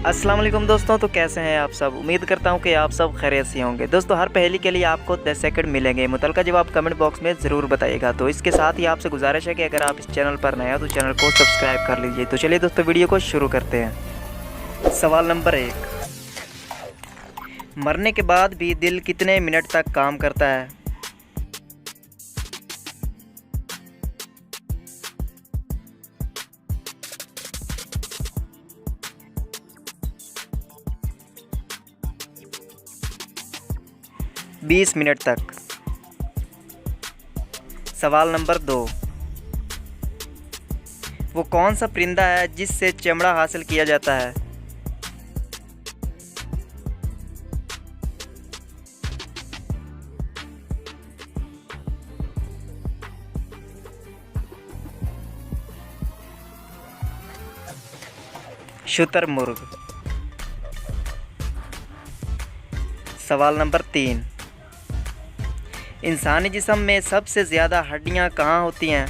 अस्सलाम वालेकुम दोस्तों। तो कैसे हैं आप सब। उम्मीद करता हूं कि आप सब खैरियत से होंगे। दोस्तों हर पहेली के लिए आपको 10 सेकंड मिलेंगे। मुतलका जवाब कमेंट बॉक्स में ज़रूर बताइएगा। तो इसके साथ ही आपसे गुजारिश है कि अगर आप इस चैनल पर नए हो तो चैनल को सब्सक्राइब कर लीजिए। तो चलिए दोस्तों वीडियो को शुरू करते हैं। सवाल नंबर 1, मरने के बाद भी दिल कितने मिनट तक काम करता है। बीस मिनट तक। सवाल नंबर 2, वो कौन सा परिंदा है जिससे चमड़ा हासिल किया जाता है। शुतुरमुर्ग। सवाल नंबर 3, इंसानी जिस्म में सबसे ज़्यादा हड्डियां कहाँ होती हैं।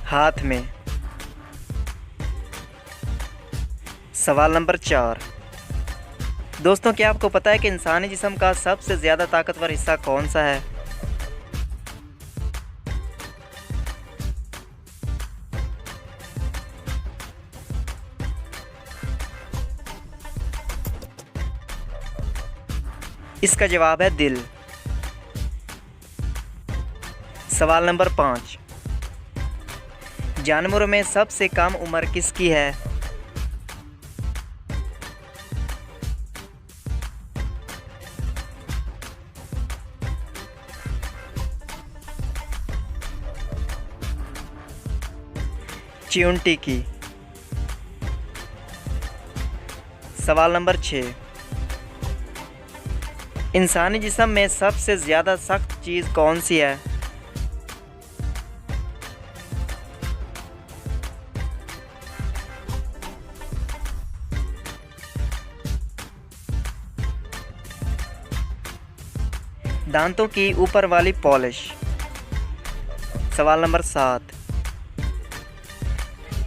हाथ में। सवाल नंबर 4, दोस्तों क्या आपको पता है कि इंसानी जिस्म का सबसे ज़्यादा ताकतवर हिस्सा कौन सा है। इसका जवाब है दिल। सवाल नंबर 5, जानवरों में सबसे कम उम्र किसकी है। चींटी की। सवाल नंबर 6, इंसानी जिस्म में सबसे ज़्यादा सख्त चीज़ कौन सी है। दांतों की ऊपर वाली पॉलिश। सवाल नंबर 7,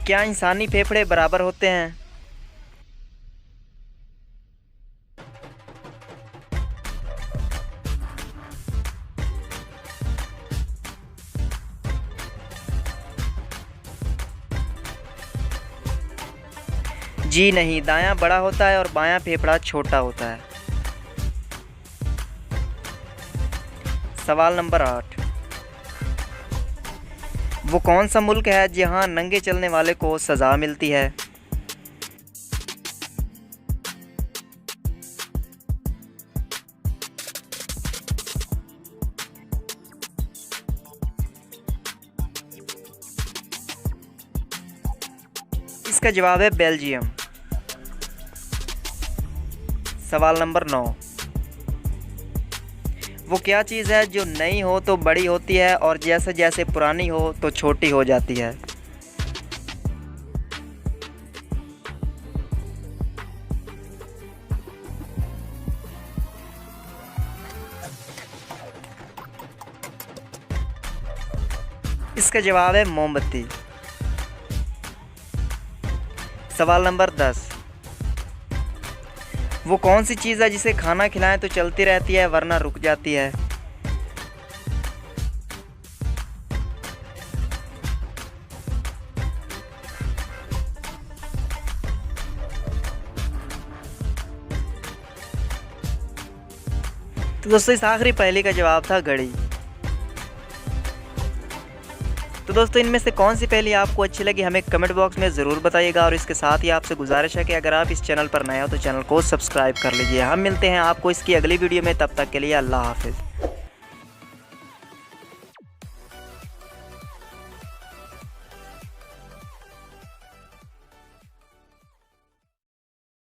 क्या इंसानी फेफड़े बराबर होते हैं। जी नहीं, दायां बड़ा होता है और बायां फेफड़ा छोटा होता है। सवाल नंबर 8, वो कौन सा मुल्क है जहां नंगे चलने वाले को सज़ा मिलती है। इसका जवाब है बेल्जियम। सवाल नंबर 9, वो क्या चीज़ है जो नई हो तो बड़ी होती है और जैसे जैसे पुरानी हो तो छोटी हो जाती है। इसका जवाब है मोमबत्ती। सवाल नंबर 10, वो कौन सी चीज़ है जिसे खाना खिलाएं तो चलती रहती है वरना रुक जाती है। तो दोस्तों इस आखिरी पहेली का जवाब था घड़ी। तो दोस्तों इनमें से कौन सी पहेली आपको अच्छी लगी हमें कमेंट बॉक्स में ज़रूर बताइएगा। और इसके साथ ही आपसे गुजारिश है कि अगर आप इस चैनल पर नए हो तो चैनल को सब्सक्राइब कर लीजिए। हम मिलते हैं आपको इसकी अगली वीडियो में, तब तक के लिए अल्लाह हाफिज़।